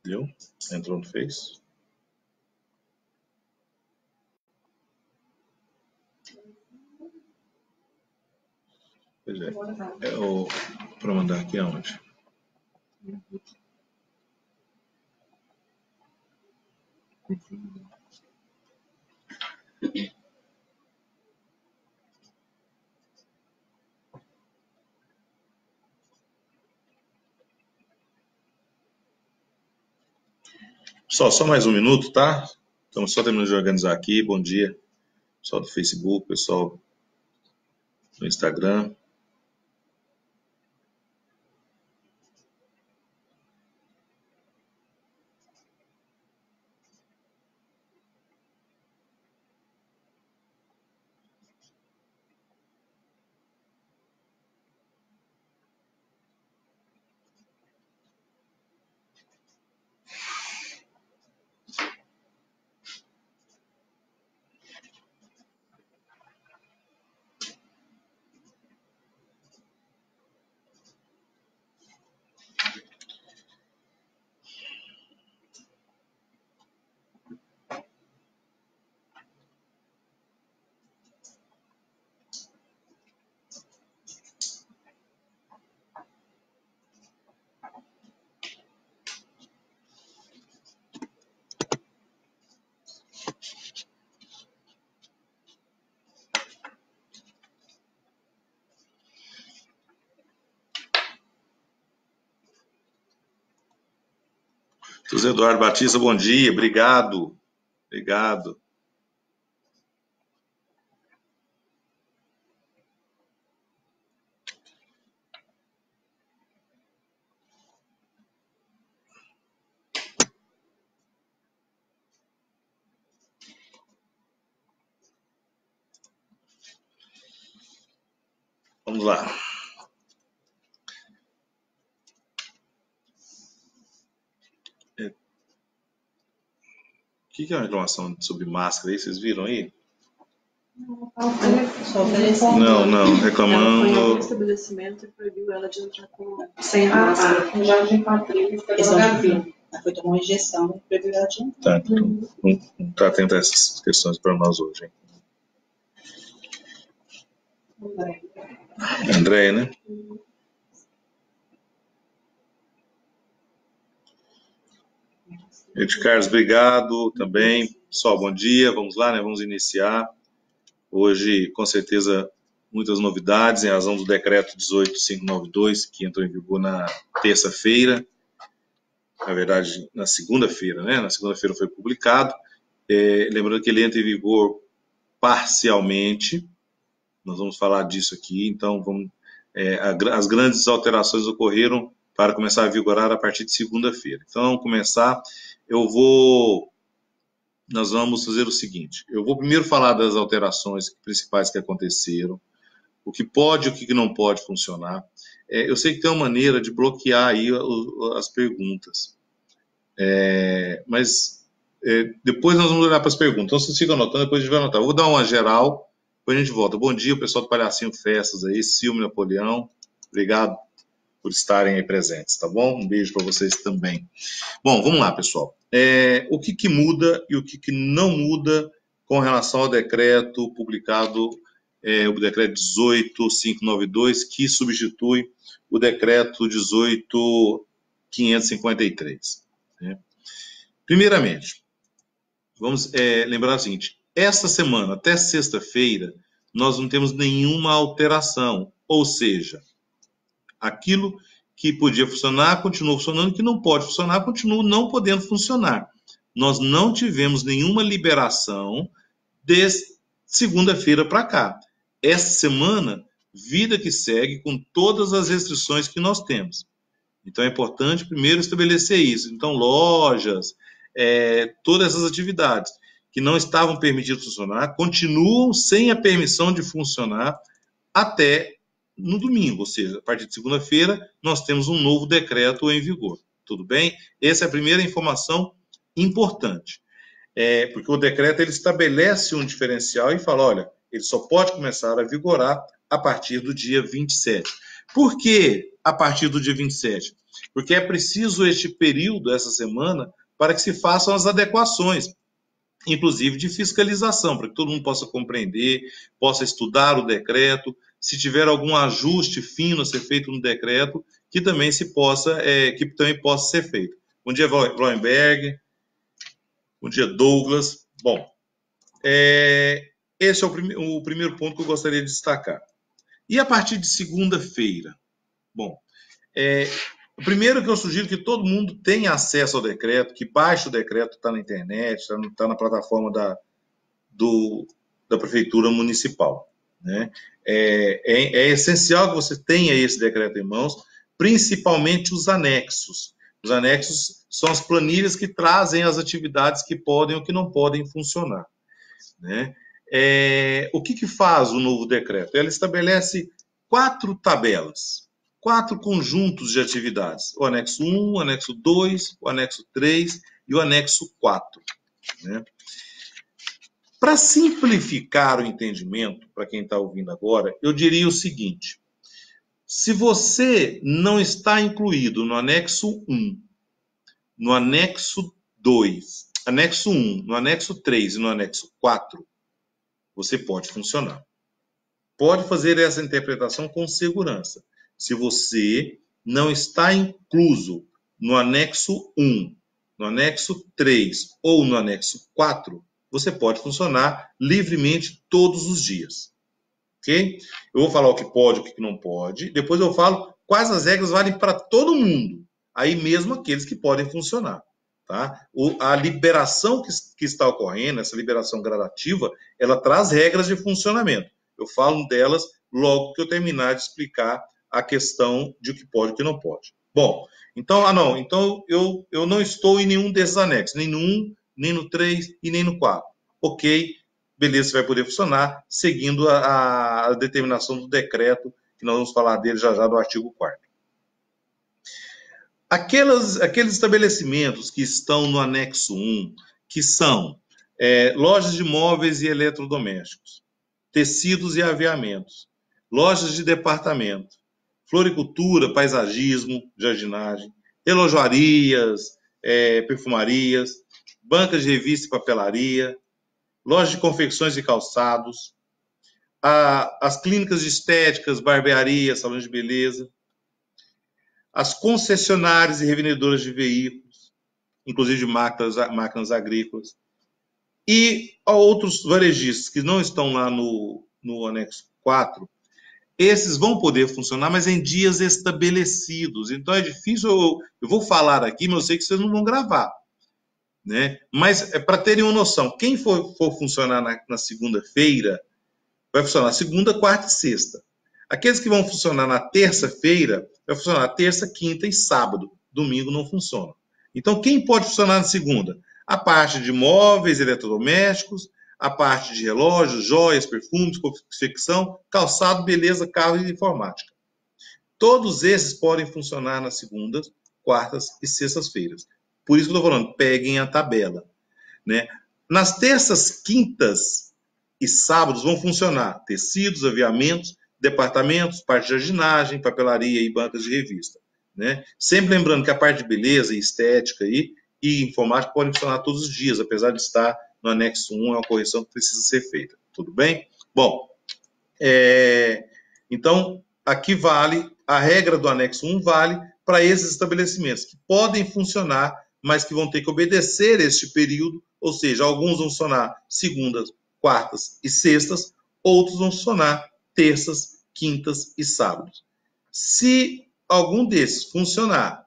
Deu? Entrou no Face? Pois é. Para mandar aqui aonde? Pessoal, só mais um minuto, tá? Estamos só terminando de organizar aqui. Bom dia, pessoal do Facebook, pessoal do Instagram. José Eduardo Batista, bom dia, obrigado. Obrigado. Vamos lá. O que é uma reclamação sobre máscara aí? Vocês viram aí? Não, reclamando. Ela foi ao estabelecimento e proibiu ela de entrar sem a máscara. Já de quadrilha, ela foi tomar uma injeção e proibiu ela de entrar. Tá, não está atento a essas questões para nós hoje, hein? André, né? Ed Carlos, obrigado também. Pessoal, bom dia. Vamos lá, né? Vamos iniciar. Hoje, com certeza, muitas novidades em razão do decreto 18592, que entrou em vigor na terça-feira. Na verdade, na segunda-feira, né? Na segunda-feira foi publicado. Lembrando que ele entra em vigor parcialmente. Nós vamos falar disso aqui. Então, as grandes alterações ocorreram para começar a vigorar a partir de segunda-feira. Então, vamos começar. Nós vamos fazer o seguinte. Eu vou primeiro falar das alterações principais que aconteceram, o que pode e o que não pode funcionar. Eu sei que tem uma maneira de bloquear aí as perguntas, mas depois nós vamos olhar para as perguntas. Então, vocês ficam anotando, depois a gente vai anotar. Eu vou dar uma geral, depois a gente volta. Bom dia, o pessoal do Palhacinho Festas aí, Silvio Napoleão, obrigado por estarem aí presentes, tá bom? Um beijo para vocês também. Bom, vamos lá, pessoal. O que muda e o que não muda com relação ao decreto publicado, o decreto 18592, que substitui o decreto 18553. Né? Primeiramente, vamos lembrar o seguinte, esta semana, até sexta-feira, nós não temos nenhuma alteração, ou seja, aquilo que podia funcionar, continua funcionando, que não pode funcionar, continua não podendo funcionar. Nós não tivemos nenhuma liberação de segunda-feira para cá. Esta semana, vida que segue com todas as restrições que nós temos. Então é importante primeiro estabelecer isso. Então lojas, todas essas atividades que não estavam permitidas funcionar, continuam sem a permissão de funcionar até no domingo, ou seja, a partir de segunda-feira, nós temos um novo decreto em vigor. Tudo bem? Essa é a primeira informação importante. Porque o decreto ele estabelece um diferencial e fala, olha, ele só pode começar a vigorar a partir do dia 27. Por que a partir do dia 27? Porque é preciso este período, essa semana, para que se façam as adequações, inclusive de fiscalização, para que todo mundo possa compreender, possa estudar o decreto, se tiver algum ajuste fino a ser feito no decreto, que também possa ser feito. Bom dia, Bloemberg. Bom dia, Douglas. Bom, esse é o primeiro ponto que eu gostaria de destacar. E a partir de segunda-feira? Bom, primeiro que eu sugiro que todo mundo tenha acesso ao decreto, que baixe o decreto, está na internet, está na plataforma da Prefeitura Municipal. Né? É essencial que você tenha esse decreto em mãos, principalmente os anexos. Os anexos são as planilhas que trazem as atividades que podem ou que não podem funcionar. Né? O que faz o novo decreto? Ele estabelece 4 tabelas, 4 conjuntos de atividades. O anexo 1, o anexo 2, o anexo 3 e o anexo 4. Né? Para simplificar o entendimento, para quem está ouvindo agora, eu diria o seguinte: se você não está incluído no anexo 1, no anexo 2, anexo 1, no anexo 3 e no anexo 4, você pode funcionar. Pode fazer essa interpretação com segurança. Se você não está incluso no anexo 1, no anexo 3 ou no anexo 4, você pode funcionar livremente todos os dias. Ok? Eu vou falar o que pode e o que não pode. Depois eu falo quais as regras valem para todo mundo. Aí mesmo aqueles que podem funcionar. Tá? A liberação que está ocorrendo, essa liberação gradativa, ela traz regras de funcionamento. Eu falo delas logo que eu terminar de explicar a questão de o que pode e o que não pode. Bom, então eu não estou em nenhum desses anexos, nem no 1, nem no 3 e nem no 4. Ok, beleza, você vai poder funcionar seguindo a determinação do decreto, que nós vamos falar dele já do artigo 4º. Aqueles estabelecimentos que estão no anexo 1, que são lojas de móveis e eletrodomésticos, tecidos e aviamentos, lojas de departamento, floricultura, paisagismo, jardinagem, relojoarias, perfumarias, bancas de revista e papelaria, lojas de confecções e calçados, as clínicas de estéticas, barbearias, salões de beleza, as concessionárias e revendedoras de veículos, inclusive de máquinas agrícolas, e outros varejistas que não estão lá no anexo 4, esses vão poder funcionar, mas em dias estabelecidos. Então é difícil, eu vou falar aqui, mas eu sei que vocês não vão gravar. Né? Mas para terem uma noção, quem for funcionar na segunda-feira, vai funcionar segunda, quarta e sexta. Aqueles que vão funcionar na terça-feira, vai funcionar terça, quinta e sábado. Domingo não funciona. Então, quem pode funcionar na segunda? A parte de móveis, eletrodomésticos, a parte de relógios, joias, perfumes, confecção, calçado, beleza, carro e informática. Todos esses podem funcionar nas segundas, quartas e sextas-feiras. Por isso que eu estou falando, peguem a tabela. Né? Nas terças, quintas e sábados vão funcionar tecidos, aviamentos, departamentos, parte de jardinagem, papelaria e bancas de revista. Né? Sempre lembrando que a parte de beleza e estética e informática podem funcionar todos os dias, apesar de estar no anexo 1, é uma correção que precisa ser feita. Tudo bem? Bom, então, aqui vale, a regra do anexo 1 vale para esses estabelecimentos que podem funcionar, mas que vão ter que obedecer este período, ou seja, alguns vão funcionar segundas, quartas e sextas, outros vão funcionar terças, quintas e sábados. Se algum desses funcionar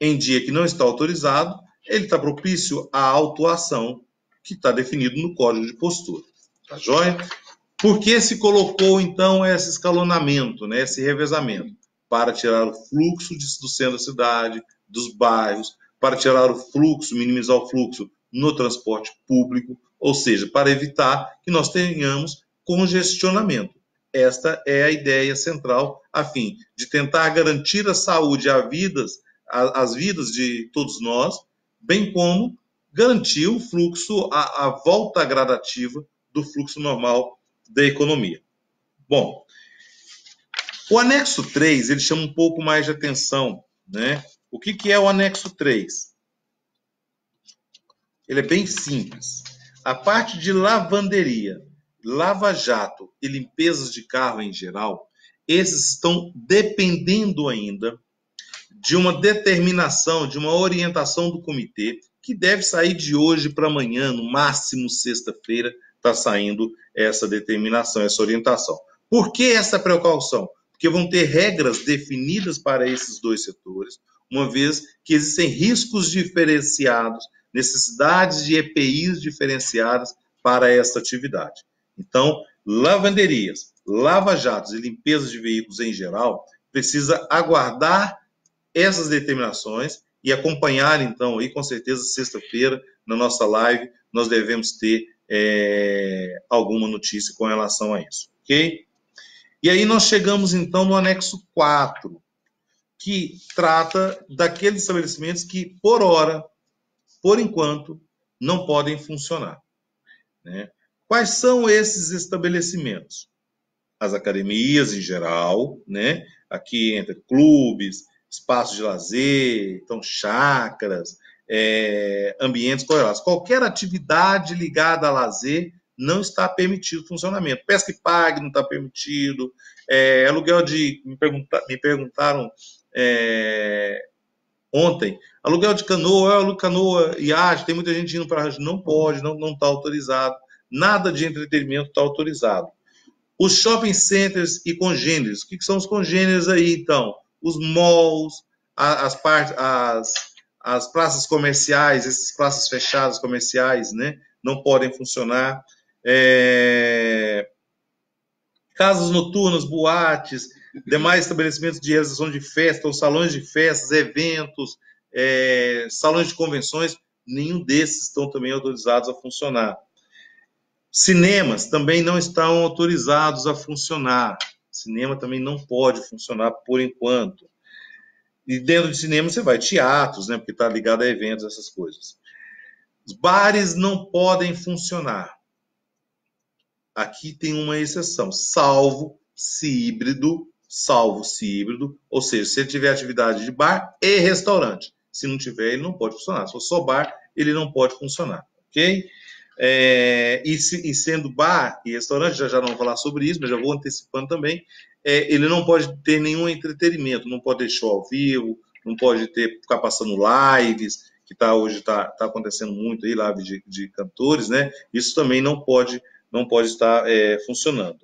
em dia que não está autorizado, ele está propício à autuação que está definido no Código de Postura. Tá joia? Por que se colocou, então, esse escalonamento, né, esse revezamento? Para tirar o fluxo do centro da cidade, dos bairros, para tirar o fluxo, minimizar o fluxo no transporte público, ou seja, para evitar que nós tenhamos congestionamento. Esta é a ideia central, a fim de tentar garantir a saúde as vidas de todos nós, bem como garantir o fluxo, a volta gradativa do fluxo normal da economia. Bom, o anexo 3, ele chama um pouco mais de atenção né? O que é o anexo 3? Ele é bem simples. A parte de lavanderia, lava-jato e limpezas de carro em geral, esses estão dependendo ainda de uma determinação, de uma orientação do comitê, que deve sair de hoje para amanhã, no máximo sexta-feira, está saindo essa determinação, essa orientação. Por que essa precaução? Porque vão ter regras definidas para esses dois setores, uma vez que existem riscos diferenciados, necessidades de EPIs diferenciadas para essa atividade. Então, lavanderias, lava-jatos e limpezas de veículos em geral, precisa aguardar essas determinações e acompanhar, então, aí com certeza, sexta-feira, na nossa live, nós devemos ter alguma notícia com relação a isso, ok? E aí nós chegamos, então, no anexo 4, que trata daqueles estabelecimentos que, por hora, por enquanto, não podem funcionar, né? Quais são esses estabelecimentos? As academias em geral, né? Aqui entra clubes, espaços de lazer, então chácaras, ambientes correlatos. Qualquer atividade ligada a lazer não está permitido funcionamento. Pesca e pague não está permitido. Aluguel de... Me perguntaram ontem, aluguel de canoa, iate, tem muita gente indo para a rádio, não pode, não está autorizado. Nada de entretenimento está autorizado. Os shopping centers e congêneres. O que são os congêneres aí, então? Os malls, as praças comerciais, essas praças fechadas comerciais, né? Não podem funcionar. Casas noturnas, boates, demais estabelecimentos de realização de festa, ou salões de festas, eventos, salões de convenções, nenhum desses estão também autorizados a funcionar. Cinemas também não estão autorizados a funcionar. Cinema também não pode funcionar por enquanto. E dentro de cinema você vai teatros, né, porque está ligado a eventos, essas coisas. Os bares não podem funcionar. Aqui tem uma exceção, salvo se híbrido, ou seja, se ele tiver atividade de bar e restaurante. Se não tiver, ele não pode funcionar. Se for só bar, ele não pode funcionar, ok? E sendo bar e restaurante, já não vou falar sobre isso, mas já vou antecipando também, ele não pode ter nenhum entretenimento, não pode ter show ao vivo, não pode ficar passando lives, que hoje está acontecendo muito aí, live de cantores, né? Isso também não pode estar funcionando.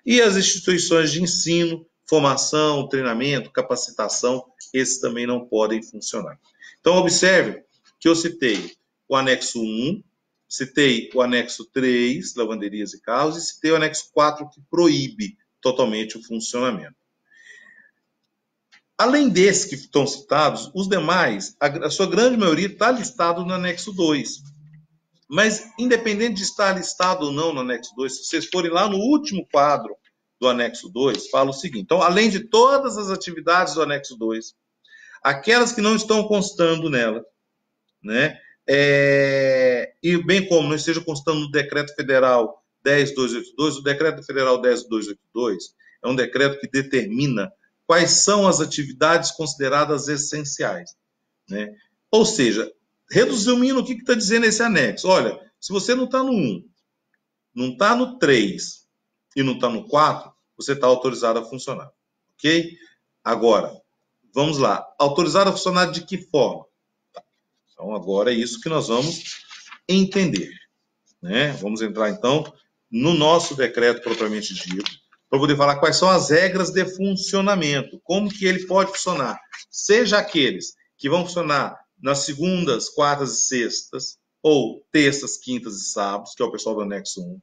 E as instituições de ensino, formação, treinamento, capacitação, esses também não podem funcionar. Então, observe que eu citei o anexo 1, citei o anexo 3, lavanderias e carros, e citei o anexo 4, que proíbe totalmente o funcionamento. Além desses que estão citados, os demais, a sua grande maioria está listado no anexo 2. Mas, independente de estar listado ou não no anexo 2, se vocês forem lá no último quadro do anexo 2, fala o seguinte: então, além de todas as atividades do anexo 2, aquelas que não estão constando nela, né? E bem como não esteja constando no decreto federal 10.282, o decreto federal 10.282 é um decreto que determina quais são as atividades consideradas essenciais, né? Ou seja, resumindo, o que está dizendo esse anexo? Olha, se você não está no 1, não está no 3 e não está no 4, você está autorizado a funcionar, ok? Agora, vamos lá. Autorizado a funcionar de que forma? Então, agora é isso que nós vamos entender, né? Vamos entrar, então, no nosso decreto propriamente dito, para poder falar quais são as regras de funcionamento, como que ele pode funcionar. Seja aqueles que vão funcionar nas segundas, quartas e sextas, ou terças, quintas e sábados, que é o pessoal do anexo 1.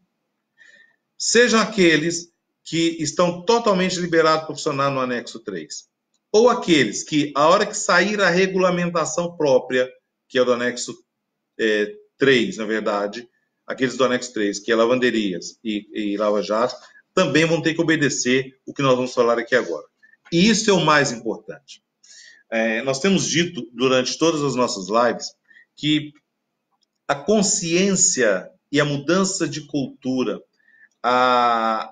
Sejam aqueles que estão totalmente liberados para funcionar no anexo 3. Ou aqueles que, a hora que sair a regulamentação própria, que é o do anexo 3, na verdade, aqueles do anexo 3, que é lavanderias e lava-jato, também vão ter que obedecer o que nós vamos falar aqui agora. E isso é o mais importante. Nós temos dito durante todas as nossas lives que a consciência e a mudança de cultura,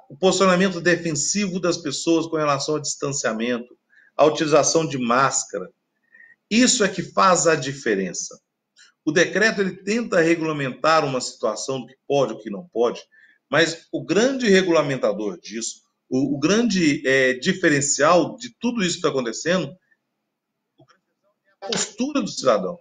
o posicionamento defensivo das pessoas com relação ao distanciamento, a utilização de máscara, Isso é que faz a diferença. O decreto ele tenta regulamentar uma situação do que pode e o que não pode, mas o grande regulamentador disso, o grande diferencial de tudo isso que está acontecendo, é a postura do cidadão,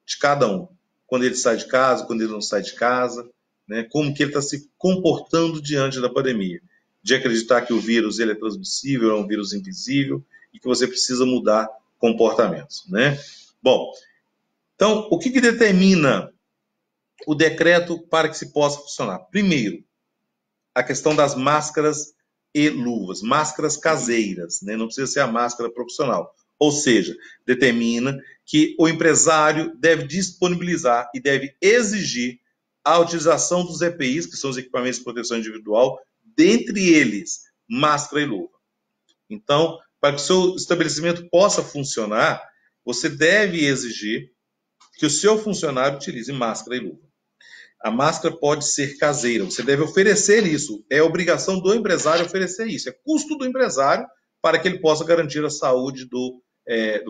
de cada um. Quando ele sai de casa, quando ele não sai de casa, né, como que ele está se comportando diante da pandemia. De acreditar que o vírus ele é transmissível, é um vírus invisível, e que você precisa mudar comportamentos. Né? Bom, então, o que determina o decreto para que se possa funcionar? Primeiro, a questão das máscaras e luvas, máscaras caseiras, né? Não precisa ser a máscara profissional. Ou seja, determina que o empresário deve disponibilizar e deve exigir a utilização dos EPIs, que são os equipamentos de proteção individual, dentre eles, máscara e luva. Então, para que o seu estabelecimento possa funcionar, você deve exigir que o seu funcionário utilize máscara e luva. A máscara pode ser caseira, você deve oferecer isso. É obrigação do empresário oferecer isso. É custo do empresário para que ele possa garantir a saúde do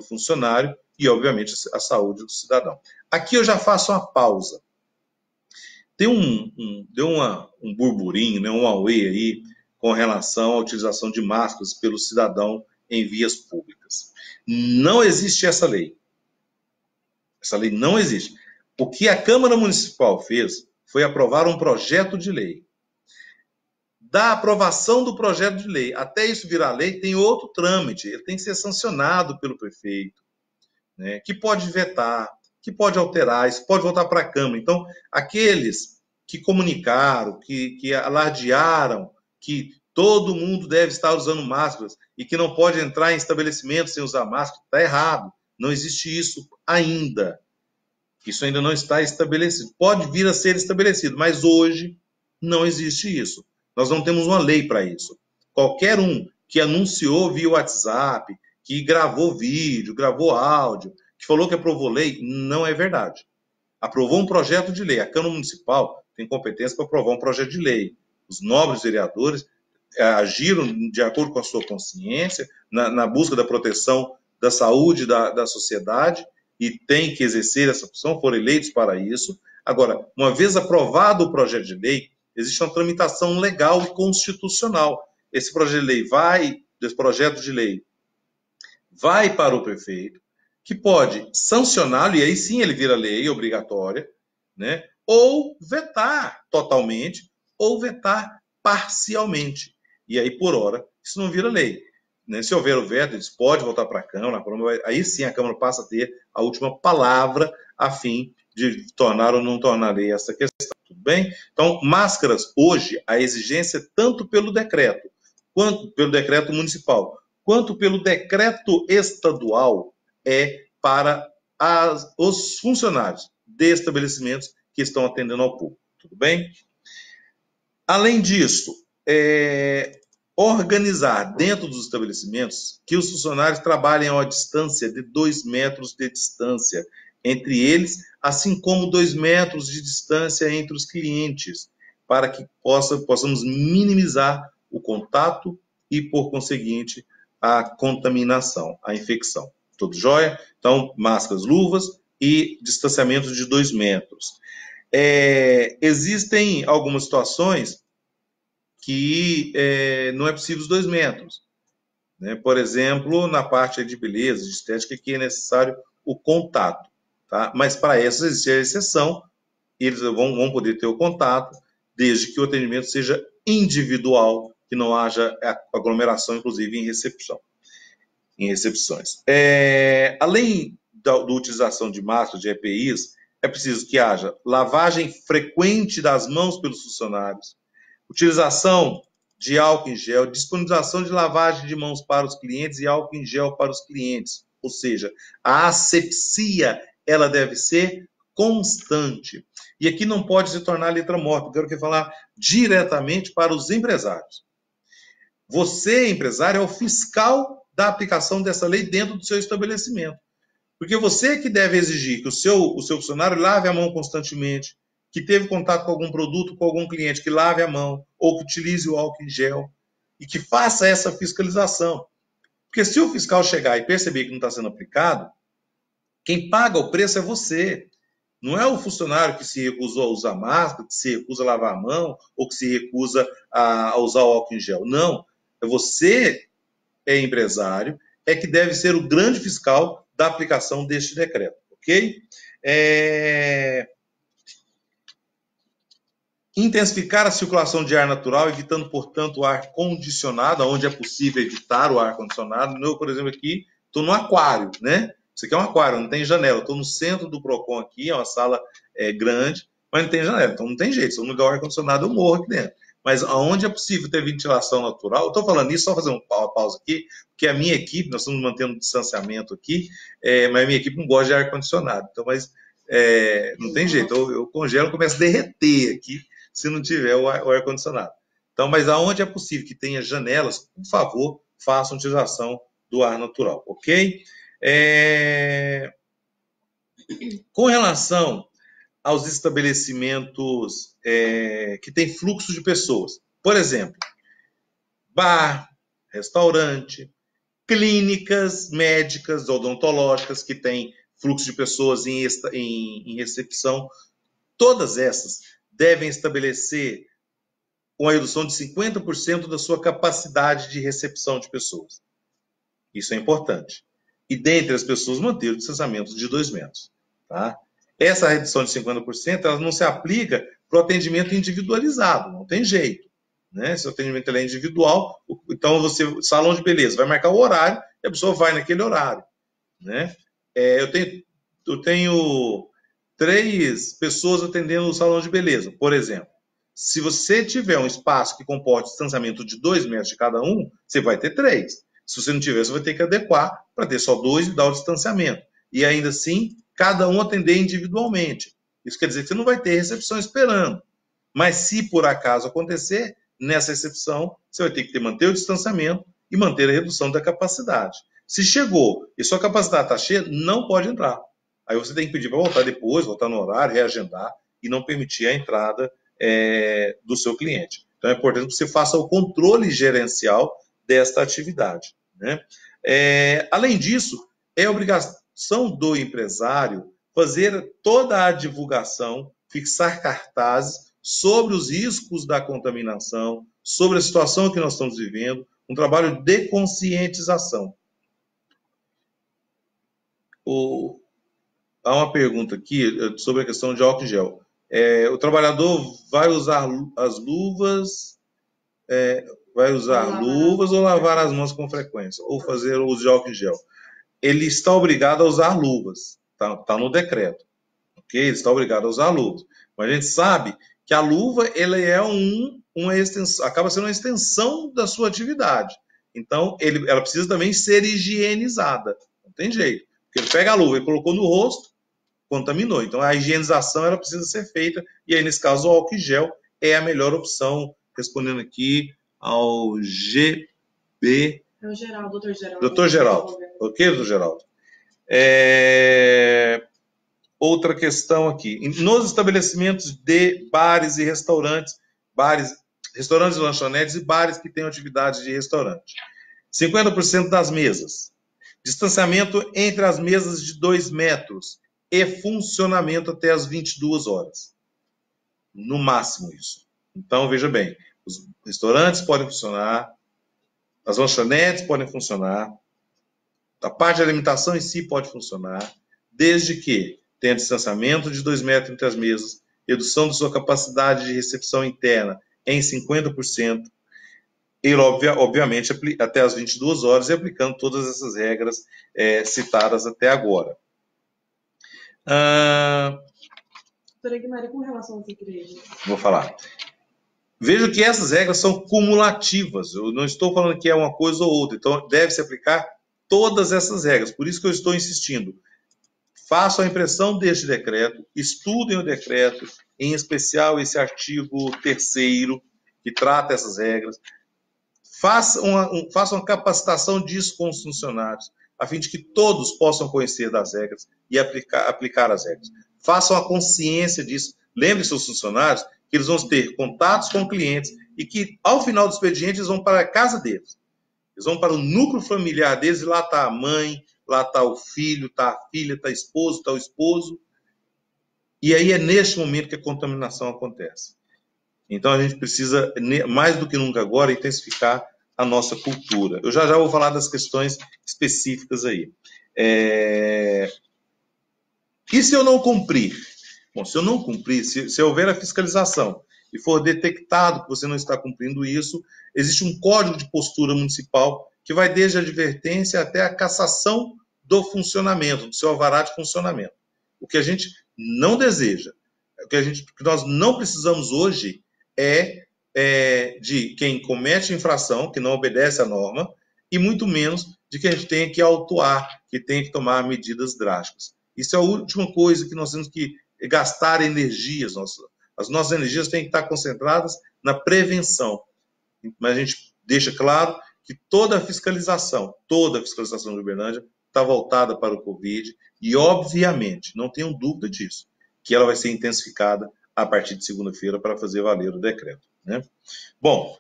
funcionário e, obviamente, a saúde do cidadão. Aqui eu já faço uma pausa. Deu um burburinho, né, um auê aí com relação à utilização de máscaras pelo cidadão em vias públicas. Não existe essa lei. Essa lei não existe. O que a Câmara Municipal fez foi aprovar um projeto de lei. Da aprovação do projeto de lei até isso virar lei, tem outro trâmite. Ele tem que ser sancionado pelo prefeito, né, que pode vetar, que pode alterar, isso pode voltar para a Câmara. Então, aqueles que comunicaram, que alardearam que todo mundo deve estar usando máscaras e que não pode entrar em estabelecimentos sem usar máscara, está errado. Não existe isso ainda. Isso ainda não está estabelecido. Pode vir a ser estabelecido, mas hoje não existe isso. Nós não temos uma lei para isso. Qualquer um que anunciou via WhatsApp, que gravou vídeo, gravou áudio, que falou que aprovou lei, não é verdade. Aprovou um projeto de lei. A Câmara Municipal tem competência para aprovar um projeto de lei. Os nobres vereadores agiram de acordo com a sua consciência, na busca da proteção da saúde da sociedade, e tem que exercer essa função, foram eleitos para isso. Agora, uma vez aprovado o projeto de lei, existe uma tramitação legal e constitucional. Esse projeto de lei vai para o prefeito, que pode sancioná-lo, e aí sim ele vira lei obrigatória, né? Ou vetar totalmente, ou vetar parcialmente. E aí, por hora, isso não vira lei. Se houver o veto, eles podem voltar para a Câmara, aí sim a Câmara passa a ter a última palavra a fim de tornar ou não tornar lei essa questão. Tudo bem? Então, máscaras, hoje, a exigência tanto pelo decreto, quanto pelo decreto municipal, quanto pelo decreto estadual, é para os funcionários de estabelecimentos que estão atendendo ao público. Tudo bem? Além disso, organizar dentro dos estabelecimentos que os funcionários trabalhem a uma distância de 2 metros de distância entre eles, assim como 2 metros de distância entre os clientes, para que possamos minimizar o contato e, por conseguinte, a contaminação, a infecção. Tudo jóia? Então, máscaras, luvas e distanciamento de 2 metros. Existem algumas situações que não é possível os 2 metros. Né? Por exemplo, na parte de beleza, de estética, que é necessário o contato. Tá? Mas para essas existe a exceção, eles vão poder ter o contato, desde que o atendimento seja individual, que não haja aglomeração, inclusive em recepções. Além da utilização de máscaras, de EPIs, é preciso que haja lavagem frequente das mãos pelos funcionários, utilização de álcool em gel, disponibilização de lavagem de mãos para os clientes e álcool em gel para os clientes. Ou seja, a asepsia ela deve ser constante. E aqui não pode se tornar letra morta. Eu quero falar diretamente para os empresários. Você, empresário, é o fiscal da aplicação dessa lei dentro do seu estabelecimento. Porque você que deve exigir que o seu funcionário lave a mão constantemente, que teve contato com algum produto, com algum cliente, que lave a mão, ou que utilize o álcool em gel, e que faça essa fiscalização. Porque se o fiscal chegar e perceber que não está sendo aplicado, Quem paga o preço é você. Não é o funcionário que se recusou a usar máscara, que se recusa a lavar a mão, ou que se recusa a usar o álcool em gel. Não. É você, empresário, que deve ser o grande fiscal da aplicação deste decreto. Ok? Intensificar a circulação de ar natural, evitando, portanto, o ar condicionado, onde é possível evitar o ar condicionado. Eu, por exemplo, aqui estou no aquário, né? Isso aqui é um aquário, não tem janela. Estou no centro do Procon aqui, é uma sala grande, mas não tem janela. Então não tem jeito. Se eu não ligar o ar condicionado, eu morro aqui dentro. Mas aonde é possível ter ventilação natural, eu estou falando isso, só fazer uma pausa aqui, porque a minha equipe, nós estamos mantendo um distanciamento aqui, mas a minha equipe não gosta de ar condicionado. Então, mas não tem jeito. Eu congelo, começo a derreter aqui, se não tiver o ar-condicionado. Então, mas aonde é possível que tenha janelas, por favor, façam utilização do ar natural, ok? Com relação aos estabelecimentos que têm fluxo de pessoas, por exemplo, bar, restaurante, clínicas médicas, odontológicas, que têm fluxo de pessoas em recepção, todas essas devem estabelecer uma redução de 50% da sua capacidade de recepção de pessoas. Isso é importante. E dentre as pessoas, manter o distanciamento de 2 metros. Tá? Essa redução de 50% ela não se aplica para o atendimento individualizado, não tem jeito. Né? Se o atendimento é individual, então você, salão de beleza, vai marcar o horário e a pessoa vai naquele horário. Né? Eu tenho 3 pessoas atendendo o salão de beleza, por exemplo. Se você tiver um espaço que comporte distanciamento de 2 metros de cada um, você vai ter 3. Se você não tiver, você vai ter que adequar para ter só 2 e dar o distanciamento. E ainda assim, cada um atender individualmente. Isso quer dizer que você não vai ter recepção esperando. Mas se por acaso acontecer, nessa recepção, você vai ter que manter o distanciamento e manter a redução da capacidade. Se chegou e sua capacidade está cheia, não pode entrar. Aí você tem que pedir para voltar depois, voltar no horário, reagendar e não permitir a entrada do seu cliente. Então é importante que você faça o controle gerencial desta atividade. Né? Além disso, é obrigação do empresário fazer toda a divulgação, fixar cartazes sobre os riscos da contaminação, sobre a situação que nós estamos vivendo, um trabalho de conscientização. Há uma pergunta aqui sobre a questão de álcool em gel. O trabalhador vai usar as luvas, ou lavar as mãos com frequência, ou fazer o uso de álcool em gel. Ele está obrigado a usar luvas, tá no decreto, ok? Ele está obrigado a usar luvas. Mas a gente sabe que a luva ela é uma extensão, acaba sendo uma extensão da sua atividade. Então, ela precisa também ser higienizada. Não tem jeito. Porque ele pega a luva e colocou no rosto, contaminou. Então, a higienização ela precisa ser feita. E aí, nesse caso, o álcool em gel é a melhor opção. Respondendo aqui ao GB... É o Geraldo, doutor Geraldo. Doutor Geraldo. Ok, doutor Geraldo? Outra questão aqui. Nos estabelecimentos de bares e restaurantes, restaurantes e lanchonetes e bares que têm atividade de restaurante. 50% das mesas. Distanciamento entre as mesas de 2 metros e funcionamento até as 22 horas. No máximo isso. Então, veja bem, os restaurantes podem funcionar, as lanchonetes podem funcionar, a parte de alimentação em si pode funcionar, desde que tenha distanciamento de 2 metros entre as mesas, redução da sua capacidade de recepção interna em 50%, e, obviamente, até as 22 horas e aplicando todas essas regras citadas até agora. Doutora Guimarães, com relação às igrejas? Vou falar. Veja que essas regras são cumulativas. Eu não estou falando que é uma coisa ou outra. Então, deve-se aplicar todas essas regras. Por isso que eu estou insistindo. Façam a impressão deste decreto, estudem o decreto, em especial esse artigo 3º, que trata essas regras. Façam uma capacitação disso com os funcionários, a fim de que todos possam conhecer das regras e aplicar as regras. Façam a consciência disso. Lembre-se os funcionários que eles vão ter contatos com clientes e que, ao final do expediente, eles vão para a casa deles. Eles vão para o núcleo familiar deles e lá está a mãe, lá está o filho, está a filha, está o esposo. E aí é neste momento que a contaminação acontece. Então a gente precisa, mais do que nunca agora, intensificar a nossa cultura. Eu já vou falar das questões específicas aí. E se eu não cumprir? Bom, se eu não cumprir, se houver a fiscalização e for detectado que você não está cumprindo isso, existe um código de postura municipal que vai desde a advertência até a cassação do funcionamento, do seu alvará de funcionamento. O que a gente não deseja, o que nós não precisamos hoje é de quem comete infração, que não obedece à norma, e muito menos de que a gente tenha que autuar, que tenha que tomar medidas drásticas. Isso é a última coisa que nós temos que gastar energias. As nossas energias têm que estar concentradas na prevenção. Mas a gente deixa claro que toda a fiscalização de Uberlândia está voltada para o Covid e, obviamente, não tenham dúvida disso, que ela vai ser intensificada a partir de segunda-feira para fazer valer o decreto, né? Bom,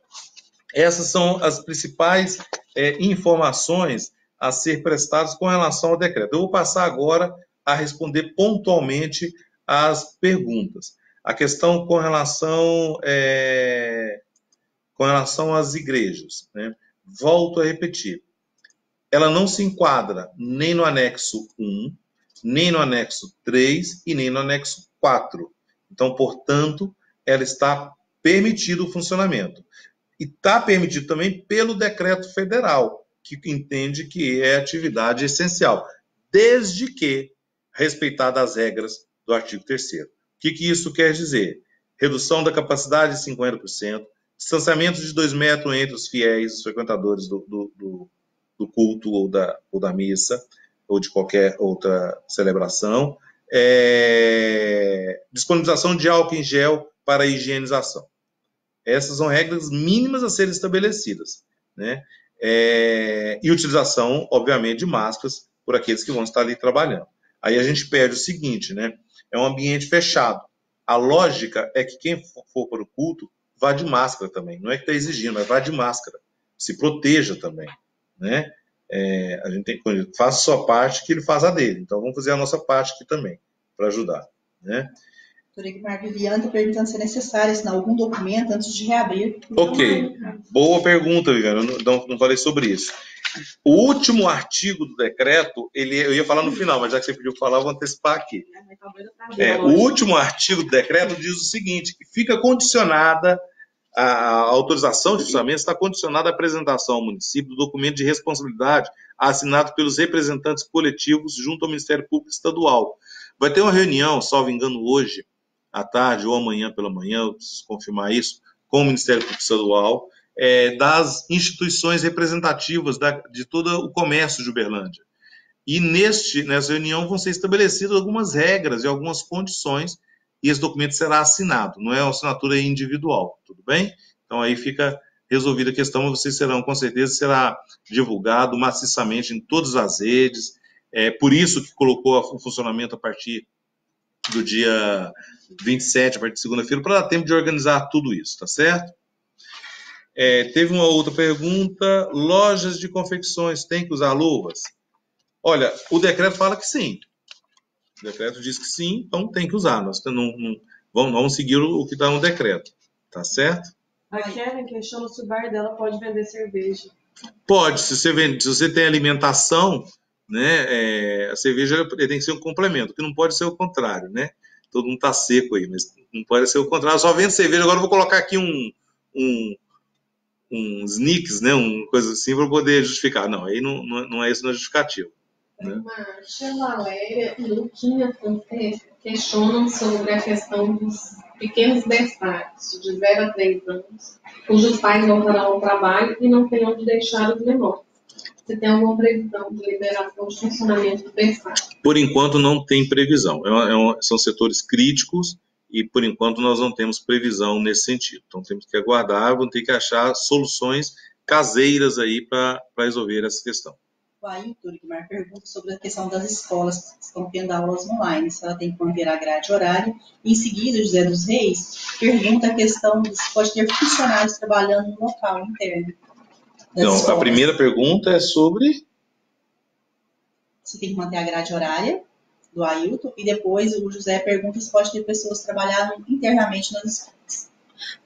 essas são as principais informações a ser prestadas com relação ao decreto. Eu vou passar agora a responder pontualmente as perguntas. A questão com relação às igrejas, né? Volto a repetir. Ela não se enquadra nem no anexo 1, nem no anexo 3 e nem no anexo 4. Então, portanto, ela está permitido o funcionamento. E está permitido também pelo decreto federal, que entende que é atividade essencial, desde que respeitadas as regras do artigo 3º. O que isso quer dizer? Redução da capacidade de 50%, distanciamento de 2 metros entre os fiéis, os frequentadores do culto ou da missa, ou de qualquer outra celebração, disponibilização de álcool em gel para higienização. Essas são regras mínimas a serem estabelecidas, né? E utilização, obviamente, de máscaras por aqueles que vão estar ali trabalhando. Aí a gente perde o seguinte, né? É um ambiente fechado. A lógica é que quem for para o culto vá de máscara também. Não é que está exigindo, mas vá de máscara. Se proteja também, né? A gente tem que faça a sua parte, que ele faz a dele. Então vamos fazer a nossa parte aqui também, para ajudar, né? Doutora Viviane está perguntando se é necessário assinar algum documento antes de reabrir. Ok, boa pergunta, Viviane, eu não falei sobre isso. O último artigo do decreto, eu ia falar no final, mas já que você pediu falar, eu vou antecipar aqui. O último artigo do decreto diz o seguinte, que fica condicionada, a autorização de funcionamento está condicionada à apresentação ao município do documento de responsabilidade assinado pelos representantes coletivos junto ao Ministério Público Estadual. Vai ter uma reunião, salvo engano, hoje, à tarde ou amanhã pela manhã, eu preciso confirmar isso, com o Ministério Público Estadual, das instituições representativas de todo o comércio de Uberlândia. E nessa reunião vão ser estabelecidas algumas regras e algumas condições, e esse documento será assinado, não é uma assinatura individual, tudo bem? Então aí fica resolvida a questão, mas vocês serão, com certeza, será divulgado maciçamente em todas as redes, por isso que colocou o funcionamento a partir do dia 27, a partir de segunda-feira, para dar tempo de organizar tudo isso, tá certo? Teve uma outra pergunta, lojas de confecções têm que usar luvas? Olha, o decreto fala que sim. O decreto diz que sim, então tem que usar. Nós vamos seguir o que está no decreto, tá certo? A Karen questiona se o bar dela pode vender cerveja. Pode, se você tem alimentação, né, a cerveja tem que ser um complemento, que não pode ser o contrário, né? Todo mundo está seco aí, mas não pode ser o contrário. Só vendo cerveja, agora eu vou colocar aqui um sneaks, né, uma coisa assim, para poder justificar. Não, aí não é isso, não é justificativo. Né? A Sheila Valéria e Luquinha Fonseca questionam sobre a questão dos pequenos destaques de 0 a 3 anos, cujos pais voltarão ao trabalho e não têm onde deixar os menores. Você tem alguma previsão de liberação de funcionamento do destaque? Por enquanto não tem previsão. São setores críticos e, por enquanto, nós não temos previsão nesse sentido. Então, temos que aguardar, vamos ter que achar soluções caseiras aí para resolver essa questão. O Ailton Guimar pergunta sobre a questão das escolas que estão tendo aulas online, se ela tem que manter a grade horária. Em seguida, o José dos Reis pergunta a questão de se pode ter funcionários trabalhando no local interno. Então, a primeira pergunta é sobre... se tem que manter a grade horária do Ailton, e depois o José pergunta se pode ter pessoas trabalhando internamente nas escolas.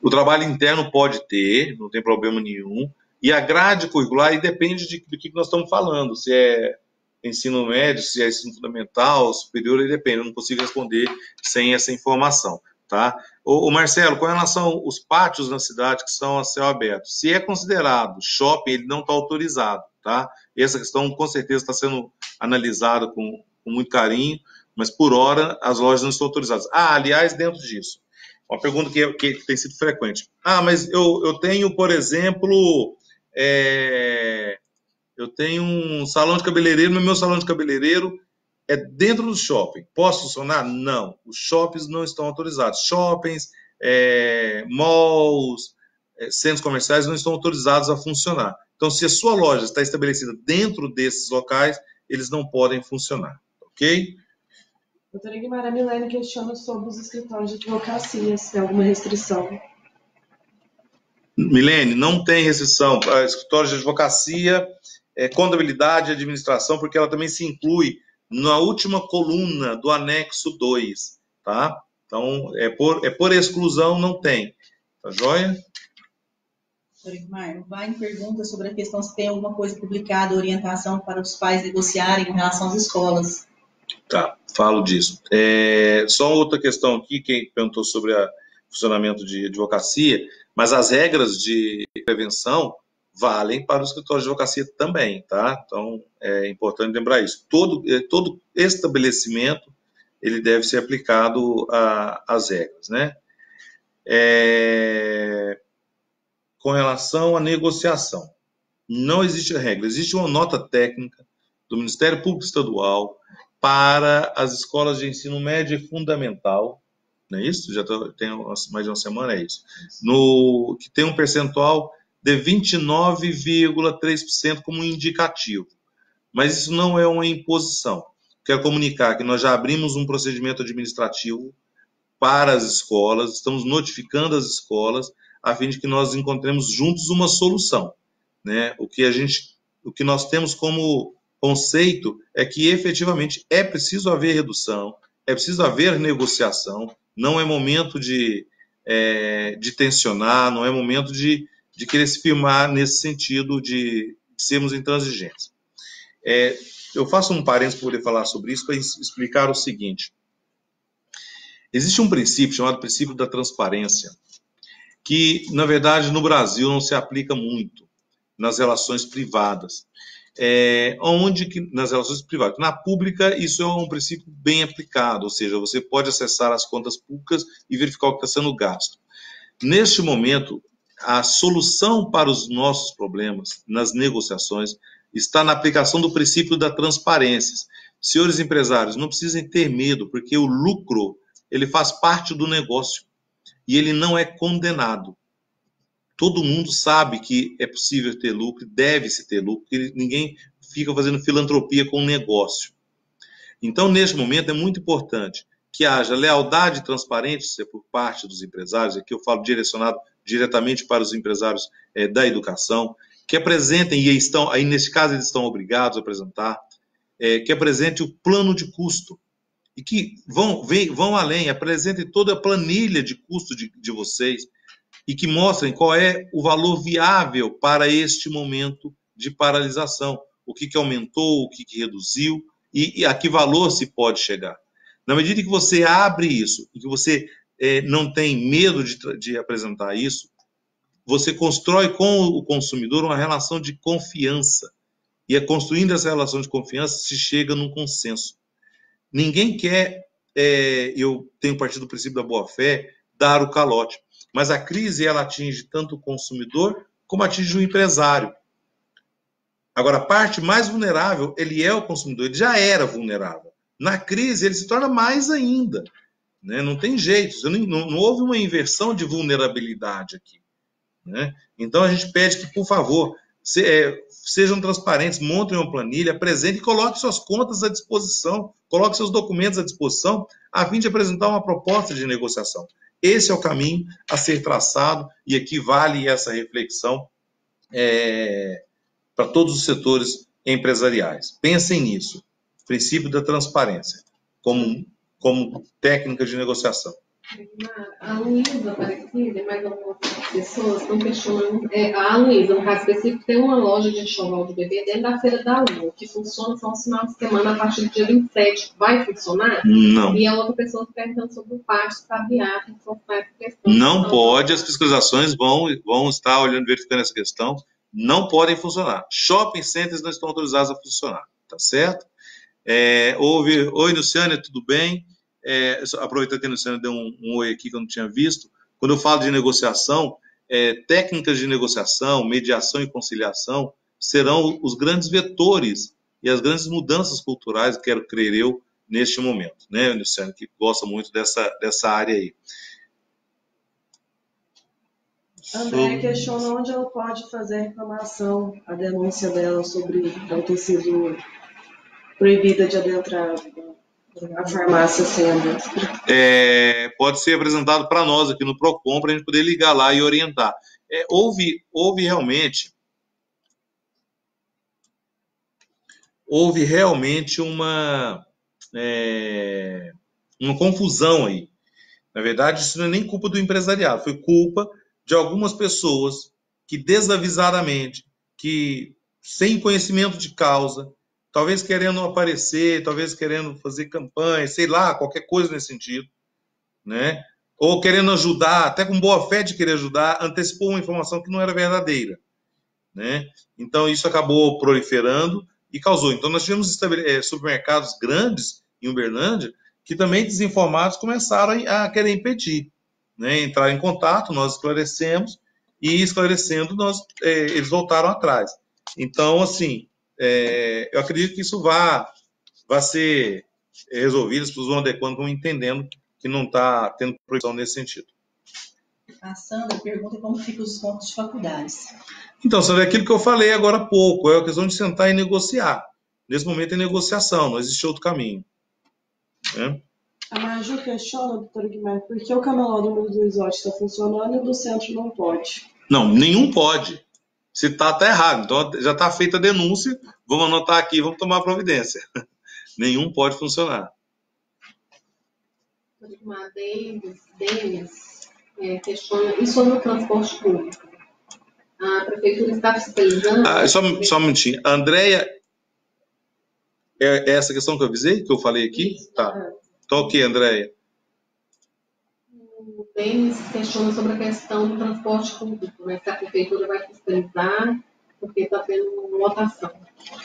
O trabalho interno pode ter, não tem problema nenhum, e a grade curricular aí depende do que nós estamos falando, se é ensino médio, se é ensino fundamental, superior, aí depende, eu não consigo responder sem essa informação, tá? O Marcelo, com relação aos pátios na cidade que são a céu aberto, se é considerado shopping, ele não está autorizado, tá? Essa questão com certeza está sendo analisada com muito carinho, mas por hora as lojas não estão autorizadas. Aliás, dentro disso, uma pergunta que tem sido frequente. Mas eu tenho, por exemplo, eu tenho um salão de cabeleireiro, mas meu salão de cabeleireiro é dentro do shopping. Posso funcionar? Não. Os shoppings não estão autorizados. Shoppings, malls, centros comerciais não estão autorizados a funcionar. Então, se a sua loja está estabelecida dentro desses locais, eles não podem funcionar. Ok? Doutora Guimarães, Milene questiona sobre os escritórios de advocacia, se tem alguma restrição. Milene, não tem restrição. Escritórios de advocacia, contabilidade e administração, porque ela também se inclui na última coluna do anexo 2, tá? Então, por exclusão, não tem. Tá joia? Doutora Guimarães, o Wagner pergunta sobre a questão se tem alguma coisa publicada, orientação para os pais negociarem com relação às escolas. Tá, falo disso. Só outra questão aqui, quem perguntou sobre o funcionamento de advocacia, mas as regras de prevenção valem para o escritório de advocacia também, tá? Então, é importante lembrar isso. Todo estabelecimento, ele deve ser aplicado às regras, né? Com relação à negociação, não existe regra, existe uma nota técnica do Ministério Público Estadual para as escolas de ensino médio e fundamental, não é isso? Já tem mais de uma semana, é isso. Que tem um percentual de 29,3% como indicativo. Mas isso não é uma imposição. Quero comunicar que nós já abrimos um procedimento administrativo para as escolas, estamos notificando as escolas, a fim de que nós encontremos juntos uma solução, né? O que nós temos como conceito é que efetivamente é preciso haver redução, é preciso haver negociação, não é momento de tensionar, não é momento de querer se firmar nesse sentido de sermos intransigentes. Eu faço um parênteses para poder falar sobre isso, para explicar o seguinte. Existe um princípio chamado princípio da transparência, que, na verdade, no Brasil não se aplica muito nas relações privadas. Nas relações privadas. Na pública, isso é um princípio bem aplicado, ou seja, você pode acessar as contas públicas e verificar o que está sendo gasto. Neste momento, a solução para os nossos problemas nas negociações está na aplicação do princípio da transparência. Senhores empresários, não precisem ter medo, porque o lucro ele faz parte do negócio e ele não é condenado. Todo mundo sabe que é possível ter lucro, deve-se ter lucro, porque ninguém fica fazendo filantropia com o negócio. Então, neste momento, é muito importante que haja lealdade e transparência por parte dos empresários, aqui eu falo direcionado diretamente para os empresários da educação, que apresentem, e aí nesse caso eles estão obrigados a apresentar, que apresente o plano de custo, e que vão além, apresentem toda a planilha de custo de vocês, e que mostrem qual é o valor viável para este momento de paralisação, o que aumentou, o que reduziu, e a que valor se pode chegar. Na medida que você abre isso, e que você não tem medo de apresentar isso, você constrói com o consumidor uma relação de confiança. E construindo essa relação de confiança, se chega num consenso. Ninguém quer, eu tenho partido do princípio da boa-fé, dar o calote. Mas a crise, ela atinge tanto o consumidor, como atinge o empresário. Agora, a parte mais vulnerável, ele é o consumidor, ele já era vulnerável. Na crise, ele se torna mais ainda. Né? Não tem jeito, não houve uma inversão de vulnerabilidade aqui. Né? Então, a gente pede que, por favor, sejam transparentes, montem uma planilha, apresentem e coloquem suas contas à disposição, coloquem seus documentos à disposição, a fim de apresentar uma proposta de negociação. Esse é o caminho a ser traçado, e aqui vale essa reflexão para todos os setores empresariais. Pensem nisso. princípio da transparência, como técnica de negociação. A Luísa Aparecida e mais algumas pessoas estão questionando. A Luísa, no caso específico, tem uma loja de enxoval de bebê dentro da Feira da Lua, que funciona só no final de semana a partir do dia 27. Vai funcionar? Não. E a outra pessoa está perguntando sobre o pátio sabiá, que são essa questão. Não pode, as fiscalizações vão estar olhando, verificando essa questão, não podem funcionar. Shopping centers não estão autorizados a funcionar, tá certo? Oi, Luciane, tudo bem? Aproveitando que a Luciana deu um oi aqui que eu não tinha visto. Quando eu falo de negociação, técnicas de negociação, mediação e conciliação serão os grandes vetores e as grandes mudanças culturais, quero crer eu, neste momento, né, Luciana, que gosta muito dessa área aí. André questiona onde ela pode fazer a reclamação, a denúncia dela sobre não ter sido proibida de adentrar a farmácia sendo. Pode ser apresentado para nós aqui no PROCON, para a gente poder ligar lá e orientar. Houve realmente uma confusão aí. Na verdade, isso não é nem culpa do empresariado, foi culpa de algumas pessoas que desavisadamente, que sem conhecimento de causa, talvez querendo aparecer, talvez querendo fazer campanha, sei lá, qualquer coisa nesse sentido, né? Ou querendo ajudar, até com boa fé de querer ajudar, antecipou uma informação que não era verdadeira, né? Então, isso acabou proliferando e causou. Então, nós tivemos supermercados grandes em Uberlândia que também desinformados começaram a querer impedir, né? Entraram em contato, nós esclarecemos e esclarecendo, eles voltaram atrás. Então, assim, eu acredito que isso vai ser resolvido, as pessoas vão adequando, vão entendendo que não está tendo proibição nesse sentido. A Sandra pergunta como ficam os descontos de faculdades. Então, Sandra, é aquilo que eu falei agora há pouco, é a questão de sentar e negociar. Nesse momento é negociação, não existe outro caminho. Né? A Maju questiona, doutora Guimarães, por que o camelô número do Isote está funcionando e o do centro não pode? Não, nenhum pode. Se está errado. Então, já está feita a denúncia, vamos anotar aqui, vamos tomar providência. Nenhum pode funcionar. Denis questiona, e sobre o transporte público? A prefeitura está fiscalizando... Só um minutinho. A Andréia, é essa questão que eu avisei, que eu falei aqui? Isso, tá. Então, ok, Andréia. O Denis questiona sobre a questão do transporte público, né? Se a prefeitura vai fiscalizar, porque está tendo lotação.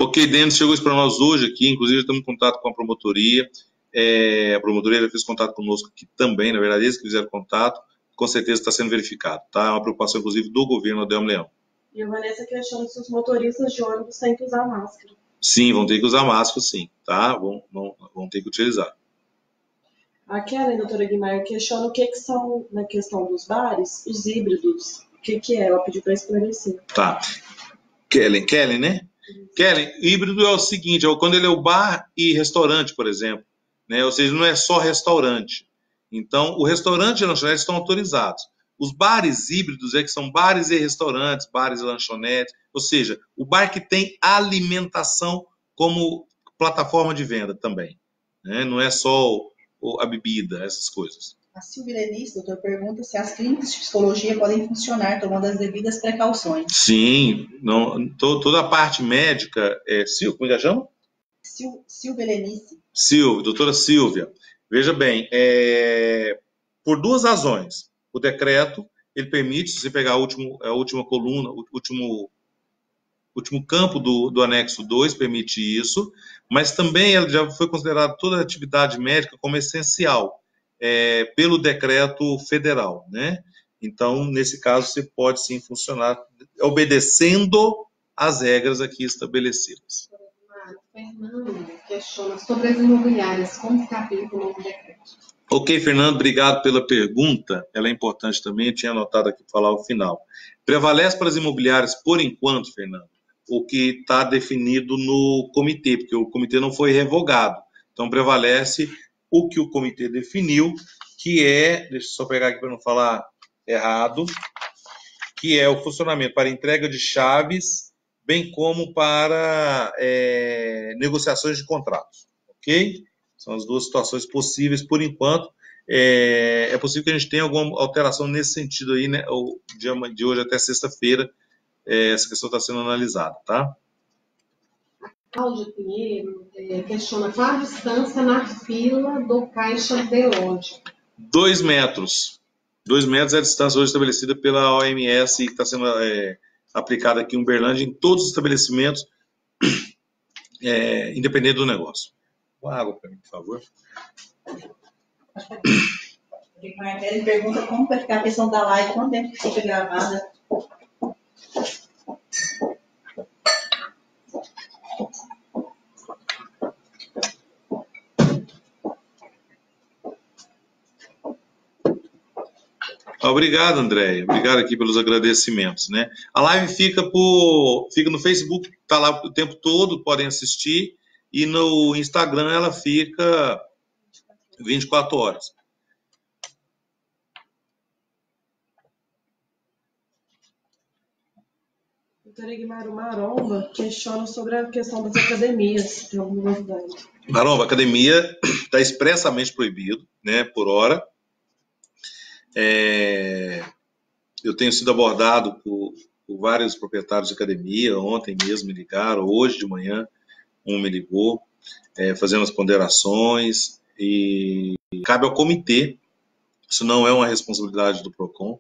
Ok, Denis, chegou isso para nós hoje aqui, inclusive estamos em contato com a promotoria. A promotoria já fez contato conosco aqui também, na verdade, eles que fizeram contato, com certeza está sendo verificado, tá? É uma preocupação, inclusive, do governo Adelmo Leão. E a Vanessa questiona se os motoristas de ônibus têm que usar máscara. Sim, vão ter que usar máscara, sim, tá? Vão ter que utilizar. A Kellen, doutora Guimarães, questiona o que são, na questão dos bares, os híbridos. O que é? Ela pediu para esclarecer. Tá. Kellen, né? Kellen, híbrido é o seguinte, quando ele é o bar e restaurante, por exemplo, né? Ou seja, não é só restaurante. Então, o restaurante e a lanchonete estão autorizados. Os bares híbridos que são bares e restaurantes, bares e lanchonetes, ou seja, o bar que tem alimentação como plataforma de venda também, né? Não é só a bebida, essas coisas. A Silvia Lenice, doutor, pergunta se as clínicas de psicologia podem funcionar tomando as devidas precauções. Sim, toda a parte médica, como já chama? Silvia Lenice. Doutora Silvia. Veja bem, por duas razões. O decreto, ele permite, se você pegar a última coluna, o último campo do anexo 2, permite isso, mas também ela já foi considerada toda a atividade médica como essencial pelo decreto federal, né? Então, nesse caso, você pode sim funcionar obedecendo às regras aqui estabelecidas. Fernando questiona sobre as imobiliárias, como se aplica o novo decreto. Ok, Fernando, obrigado pela pergunta. Ela é importante também, eu tinha anotado aqui para falar ao final. Prevalece para as imobiliárias, por enquanto, Fernando, o que está definido no comitê, porque o comitê não foi revogado. Então, prevalece o que o comitê definiu, que deixa eu só pegar aqui para não falar errado, que é o funcionamento para entrega de chaves, bem como para negociações de contratos. ok? São as duas situações possíveis por enquanto. É possível que a gente tenha alguma alteração nesse sentido aí, né? O dia de hoje até sexta-feira, essa questão está sendo analisada, tá? Cláudia Pinheiro questiona qual a distância na fila do caixa biológico. 2 metros. 2 metros é a distância hoje estabelecida pela OMS e que está sendo aplicada aqui em Uberlândia em todos os estabelecimentos, independente do negócio. Uma água para mim, por favor. Ele pergunta como vai ficar a questão da live, quanto tempo que fica gravada. Obrigado, Andréia. Obrigado aqui pelos agradecimentos, né? A live fica no Facebook, está lá o tempo todo, podem assistir, e no Instagram ela fica 24 horas. Doutor Egmar Maromba questiona sobre a questão das academias, tem alguma novidade? Maromba, a academia está expressamente proibido, né, por hora. Eu tenho sido abordado por vários proprietários de academia, ontem mesmo me ligaram, hoje de manhã um me ligou, fazendo as ponderações, e cabe ao comitê, isso não é uma responsabilidade do PROCON,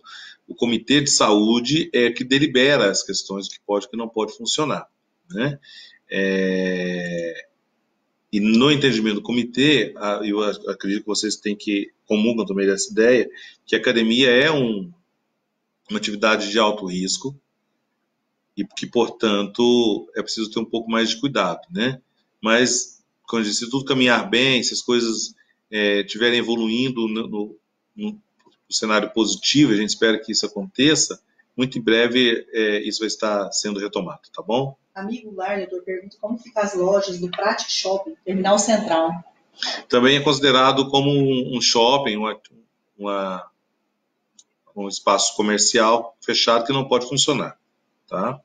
o comitê de saúde é que delibera as questões do que pode e que não pode funcionar, né? E no entendimento do comitê, eu acredito que vocês comungam também dessa ideia, que a academia é uma atividade de alto risco e que, portanto, é preciso ter um pouco mais de cuidado, né? Mas, como eu disse, se tudo caminhar bem, se as coisas estiverem evoluindo no cenário positivo, a gente espera que isso aconteça, muito em breve isso vai estar sendo retomado, tá bom? Amigo Lar, doutor, pergunta como ficam as lojas do Pratic Shopping, Terminal Central. Também é considerado como um shopping, um espaço comercial fechado que não pode funcionar, tá?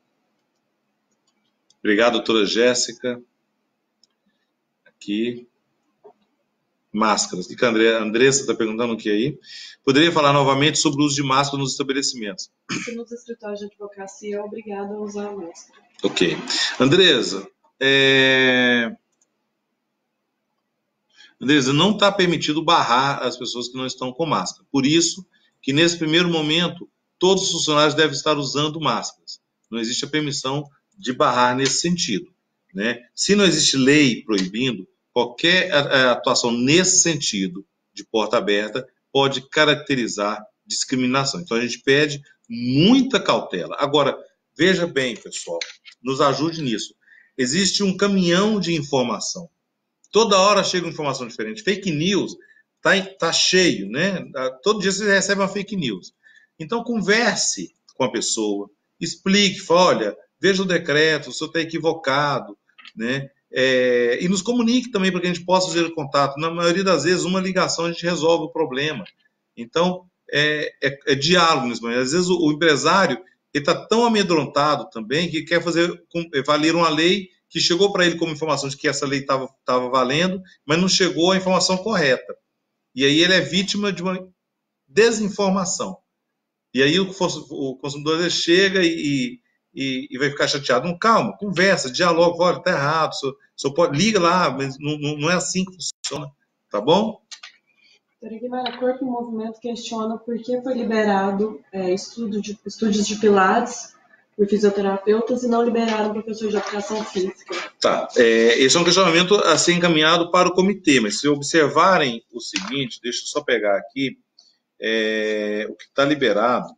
Obrigado, doutora Jéssica. Aqui. Máscaras. O que a Andressa está perguntando o que aí? Poderia falar novamente sobre o uso de máscara nos estabelecimentos? Porque nos escritórios de advocacia é obrigado a usar máscara. Ok. Andressa, não está permitido barrar as pessoas que não estão com máscara. Por isso que, nesse primeiro momento, todos os funcionários devem estar usando máscaras. Não existe a permissão de barrar nesse sentido, né? Se não existe lei proibindo, qualquer atuação nesse sentido, de porta aberta, pode caracterizar discriminação. Então, a gente pede muita cautela. Agora, veja bem, pessoal, nos ajude nisso. Existe um caminhão de informação. Toda hora chega uma informação diferente. Fake news tá cheio, né? Todo dia você recebe uma fake news. Então, converse com a pessoa, explique, fale, olha, veja o decreto, o senhor está equivocado, né? E nos comunique também para que a gente possa fazer o contato. Na maioria das vezes, uma ligação a gente resolve o problema. Então, é diálogo nesse momento. Às vezes, o empresário está tão amedrontado também que quer fazer valer uma lei que chegou para ele como informação de que essa lei estava valendo, mas não chegou a informação correta. E aí ele é vítima de uma desinformação. E aí o consumidor ele chega e vai ficar chateado. Não, calma, conversa, dialoga, olha, está errado, só liga lá, mas não é assim que funciona, tá bom? O Corpo em Movimento questiona por que foi liberado estúdios de pilates por fisioterapeutas e não liberaram professor de educação física. Tá, esse é um questionamento a ser encaminhado para o comitê, mas se observarem o seguinte, deixa eu só pegar aqui, o que está liberado,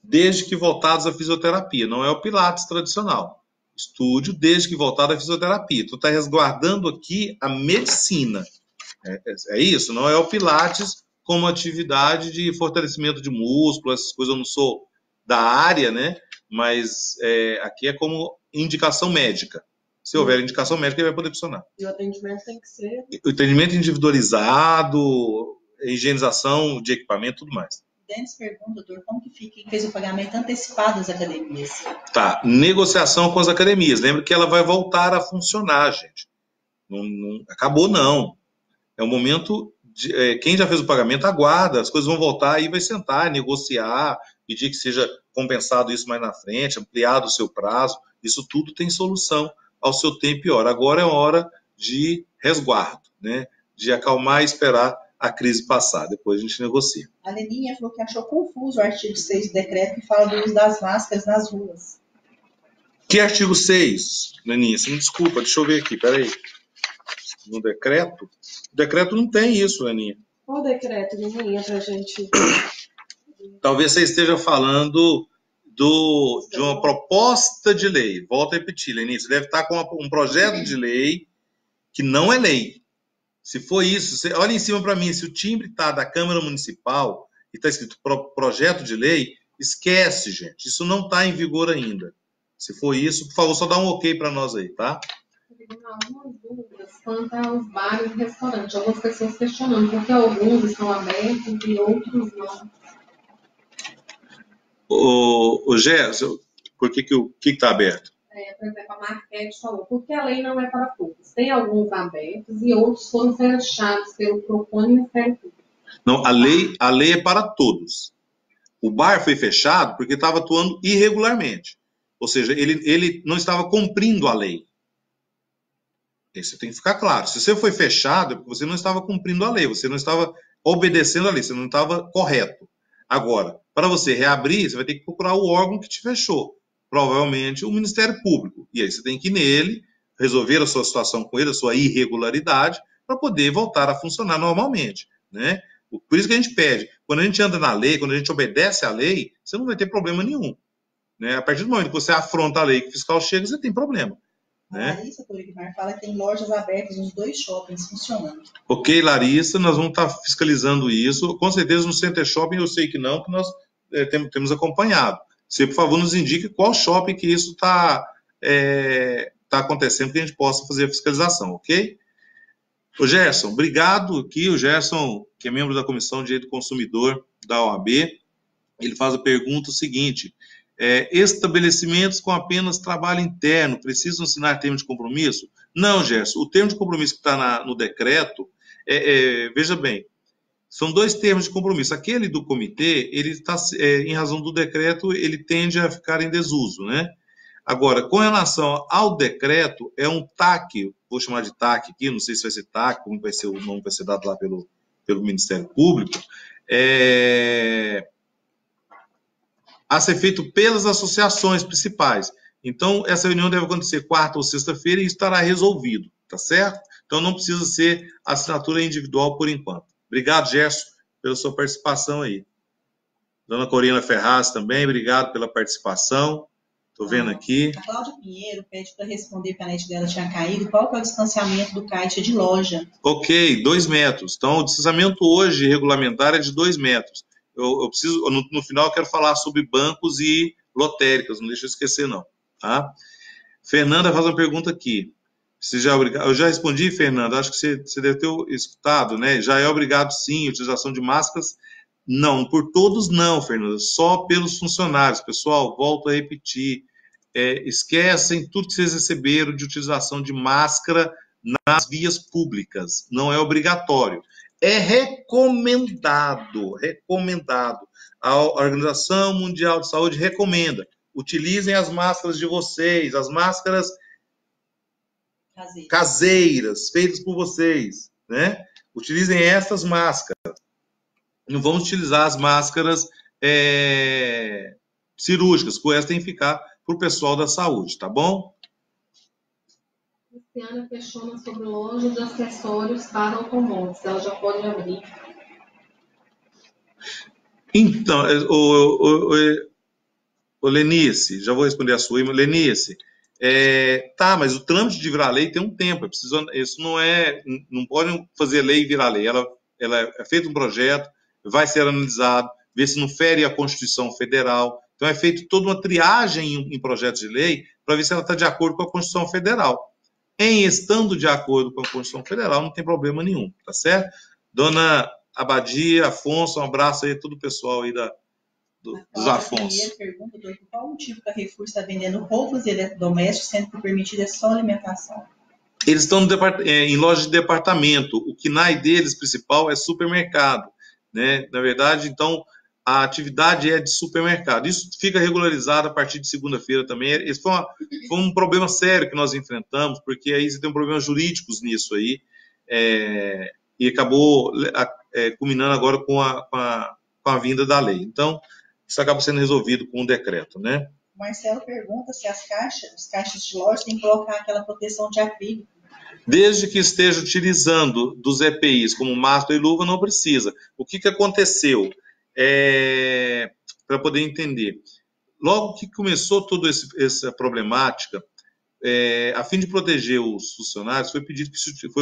desde que voltados à fisioterapia, não é o Pilates tradicional. Estúdio desde que voltado à fisioterapia. Tu está resguardando aqui a medicina. É isso, não é o Pilates como atividade de fortalecimento de músculo, essas coisas eu não sou da área, né? Mas aqui é como indicação médica. Se houver indicação médica, ele vai poder funcionar. E o atendimento tem que ser... O atendimento individualizado, higienização de equipamento, tudo mais. Denis pergunta, doutor, como que fica quem fez o pagamento antecipado das academias? Tá, negociação com as academias. Lembra que ela vai voltar a funcionar, gente. Acabou, não. É um momento quem já fez o pagamento aguarda, as coisas vão voltar, aí vai sentar, negociar, pedir que seja compensado isso mais na frente, ampliado o seu prazo. Isso tudo tem solução ao seu tempo e hora. Agora é hora de resguardo, né? De acalmar e esperar a crise passar. Depois a gente negocia. A Leninha falou que achou confuso o artigo 6 do decreto que fala do uso das máscaras nas ruas. Que artigo 6, Leninha? Você me desculpa, deixa eu ver aqui, peraí. No decreto? O decreto não tem isso, Leninha. Qual decreto, Leninha, pra gente... Talvez você esteja falando de uma proposta de lei. Volto a repetir, Leninha, você deve estar com um projeto de lei que não é lei. Se for isso, olha em cima para mim, se o timbre está da Câmara Municipal e está escrito projeto de lei, esquece, gente. Isso não está em vigor ainda. Se for isso, por favor, só dá um ok para nós aí, tá? Algumas dúvidas quanto aos bares e restaurantes. Algumas pessoas questionando porque alguns estão abertos e outros não. O Gerson, por que está aberto? Por exemplo, a Marquete falou, porque a lei não é para todos. Tem alguns abertos e outros foram fechados pelo PROCON e Ministério Público. Não, a lei é para todos. O bar foi fechado porque estava atuando irregularmente. Ou seja, ele não estava cumprindo a lei. Isso tem que ficar claro. Se você foi fechado, é porque você não estava cumprindo a lei, você não estava obedecendo a lei, você não estava correto. Agora, para você reabrir, você vai ter que procurar o órgão que te fechou. Provavelmente o Ministério Público. E aí você tem que ir nele, resolver a sua situação com ele, a sua irregularidade, para poder voltar a funcionar normalmente, né? Por isso que a gente pede, quando a gente anda na lei, quando a gente obedece à lei, você não vai ter problema nenhum, né? A partir do momento que você afronta a lei que o fiscal chega, você tem problema. Né? A Larissa Torigmar fala que tem lojas abertas nos 2 shoppings funcionando. Ok, Larissa, nós vamos estar fiscalizando isso. Com certeza no Center Shopping eu sei que não, que nós temos acompanhado. Você, por favor, nos indique qual shopping que isso está acontecendo, que a gente possa fazer a fiscalização, ok? O Gerson, obrigado aqui. O Gerson, que é membro da Comissão de Direito do Consumidor da OAB, ele faz a pergunta seguinte: estabelecimentos com apenas trabalho interno precisam assinar termo de compromisso? Não, Gerson, o termo de compromisso que está no decreto, veja bem, são 2 termos de compromisso. Aquele do comitê, ele está, em razão do decreto, ele tende a ficar em desuso, né? Agora, com relação ao decreto, é um TAC, vou chamar de TAC aqui, não sei se vai ser TAC, como vai ser o nome, vai ser dado lá pelo Ministério Público, a ser feito pelas associações principais. Então, essa reunião deve acontecer quarta ou sexta-feira e estará resolvido, tá certo? Então, não precisa ser assinatura individual por enquanto. Obrigado, Gerson, pela sua participação aí. Dona Corina Ferraz também, obrigado pela participação. Estou vendo aqui. A Cláudia Pinheiro pede para responder, porque a net dela tinha caído, qual que é o distanciamento do caixa de loja? Ok, 2 metros. Então, o distanciamento hoje regulamentar é de 2 metros. Eu preciso, no final, eu quero falar sobre bancos e lotéricas, não deixa eu esquecer, não. Tá? Fernanda faz uma pergunta aqui. Eu já respondi, Fernanda, acho que você deve ter escutado, né? Já é obrigado, sim, a utilização de máscaras? Não, por todos não, Fernanda, só pelos funcionários. Pessoal, volto a repetir, esquecem tudo que vocês receberam de utilização de máscara nas vias públicas. Não é obrigatório. É recomendado. A Organização Mundial de Saúde recomenda. Utilizem as máscaras de vocês, as máscaras caseiras, feitas por vocês, né? Utilizem essas máscaras. Não vamos utilizar as máscaras cirúrgicas, por essa tem que ficar para o pessoal da saúde, tá bom? Cristiana questiona sobre loja de acessórios para automóveis. Ela já pode abrir? Então, Lenice, já vou responder a sua, Lenice. Mas o trâmite de virar lei tem um tempo. Isso não pode fazer lei e virar lei. Ela é feito um projeto, vai ser analisado, ver se não fere a Constituição Federal. Então é feita toda uma triagem em projetos de lei para ver se ela está de acordo com a Constituição Federal. Em estando de acordo com a Constituição Federal, não tem problema nenhum, tá certo? Dona Abadia, Afonso, um abraço aí a todo o pessoal aí dos Afonso. Primeiro pergunta, doutor, qual o motivo que a Carrefour está vendendo roupas e eletrodomésticos, sendo que o permitido é só alimentação? Eles estão em loja de departamento. O KNAI deles, principal, é supermercado, né? Na verdade, então, a atividade é de supermercado. Isso fica regularizado a partir de segunda-feira também. Esse foi um problema sério que nós enfrentamos, porque aí você tem problemas jurídicos nisso aí, e acabou culminando agora com a vinda da lei. Então, isso acaba sendo resolvido com um decreto, né? O Marcelo pergunta se os caixas de loja têm que colocar aquela proteção de acrílico. Desde que esteja utilizando dos EPIs como máscara e luva, não precisa. O que aconteceu? Para poder entender. Logo que começou toda essa problemática, a fim de proteger os funcionários, foi pedido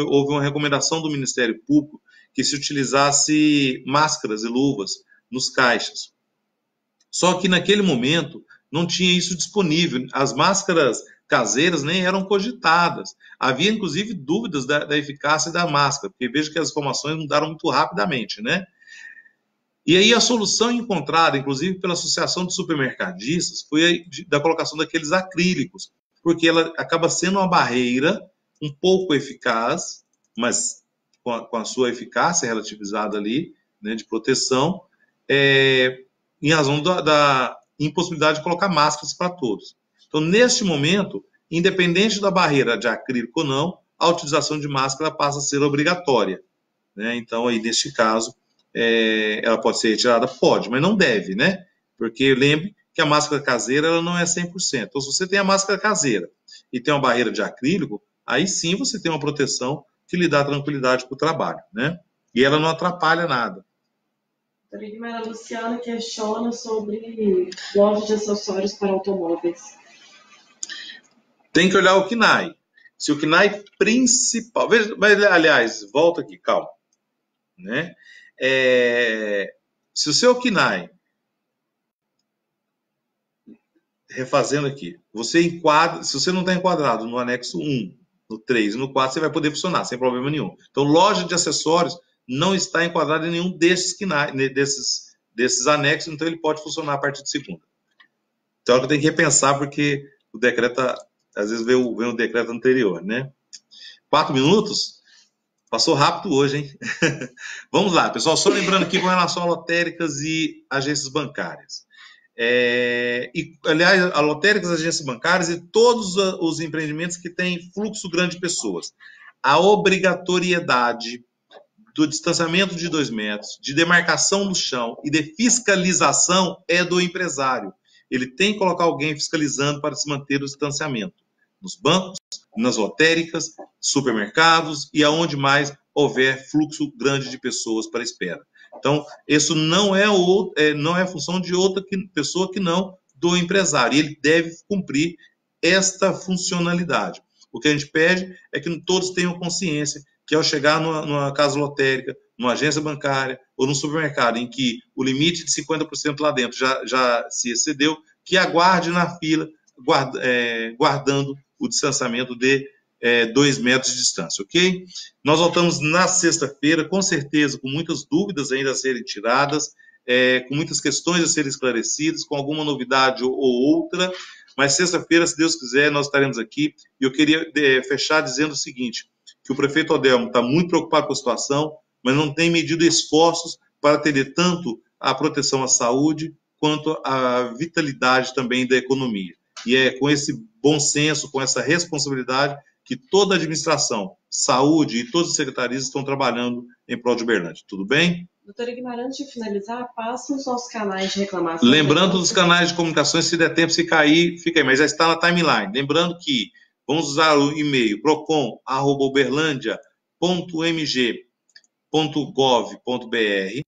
houve uma recomendação do Ministério Público que se utilizasse máscaras e luvas nos caixas. Só que naquele momento não tinha isso disponível. As máscaras caseiras nem eram cogitadas. Havia, inclusive, dúvidas da eficácia da máscara, porque veja que as informações mudaram muito rapidamente, né? E aí a solução encontrada, inclusive pela Associação de Supermercadistas, foi da colocação daqueles acrílicos, porque ela acaba sendo uma barreira um pouco eficaz, mas com a sua eficácia relativizada ali, né, de proteção, em razão da impossibilidade de colocar máscaras para todos. Então, neste momento, independente da barreira de acrílico ou não, a utilização de máscara passa a ser obrigatória, né? Então, aí, neste caso, ela pode ser retirada? Pode, mas não deve, né? Porque lembre que a máscara caseira ela não é 100%. Então, se você tem a máscara caseira e tem uma barreira de acrílico, aí sim você tem uma proteção que lhe dá tranquilidade para o trabalho, né? E ela não atrapalha nada. A Luciana questiona sobre loja de acessórios para automóveis. Tem que olhar o KNAI. Se o KNAI principal... Veja, mas, aliás, volta aqui, calma. Né? Se o seu KNAI, refazendo aqui, você enquadra, se você não está enquadrado no anexo 1, no 3 e no 4, você vai poder funcionar sem problema nenhum. Então, loja de acessórios não está enquadrada em nenhum desses KNAI, desses anexos, então ele pode funcionar a partir de segunda. Então, eu tenho que repensar, porque o decreto, às vezes, vem o decreto anterior, né? 4 minutos? Passou rápido hoje, hein? Vamos lá, pessoal. Só lembrando aqui com relação a lotéricas e agências bancárias. Aliás, a lotéricas, agências bancárias e todos os empreendimentos que têm fluxo grande de pessoas. A obrigatoriedade do distanciamento de 2 metros, de demarcação do chão e de fiscalização é do empresário. Ele tem que colocar alguém fiscalizando para se manter o distanciamento. Nos bancos, nas lotéricas, supermercados e aonde mais houver fluxo grande de pessoas para espera. Então, isso não é função de outra pessoa que não do empresário. Ele deve cumprir esta funcionalidade. O que a gente pede é que todos tenham consciência que ao chegar numa casa lotérica, numa agência bancária ou num supermercado em que o limite de 50% lá dentro já se excedeu, que aguarde na fila, guardando o distanciamento de 2 metros de distância, ok? Nós voltamos na sexta-feira, com certeza, com muitas dúvidas ainda a serem tiradas, com muitas questões a serem esclarecidas, com alguma novidade ou outra, mas sexta-feira, se Deus quiser, nós estaremos aqui. E eu queria fechar dizendo o seguinte, que o prefeito Odelmo está muito preocupado com a situação, mas não tem medido esforços para atender tanto a proteção à saúde, quanto a vitalidade também da economia. E é com esse bom senso, com essa responsabilidade, que toda a administração, saúde e todas as secretarias estão trabalhando em prol de Uberlândia. Tudo bem? Doutora Guimarães, de finalizar, passa os nossos canais de reclamação. Lembrando dos canais de comunicações, se der tempo, se cair, fica aí, mas já está na timeline. Lembrando que vamos usar o e-mail procon@uberlandia.mg.gov.br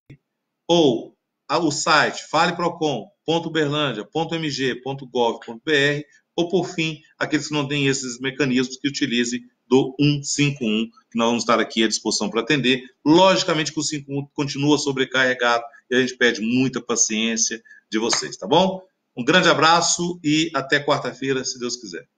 ou o site faleprocon.uberlandia.mg.gov.br ou, por fim, aqueles que não têm esses mecanismos, que utilize do 151, que nós vamos estar aqui à disposição para atender. Logicamente que o 51 continua sobrecarregado e a gente pede muita paciência de vocês, tá bom? Um grande abraço e até quarta-feira, se Deus quiser.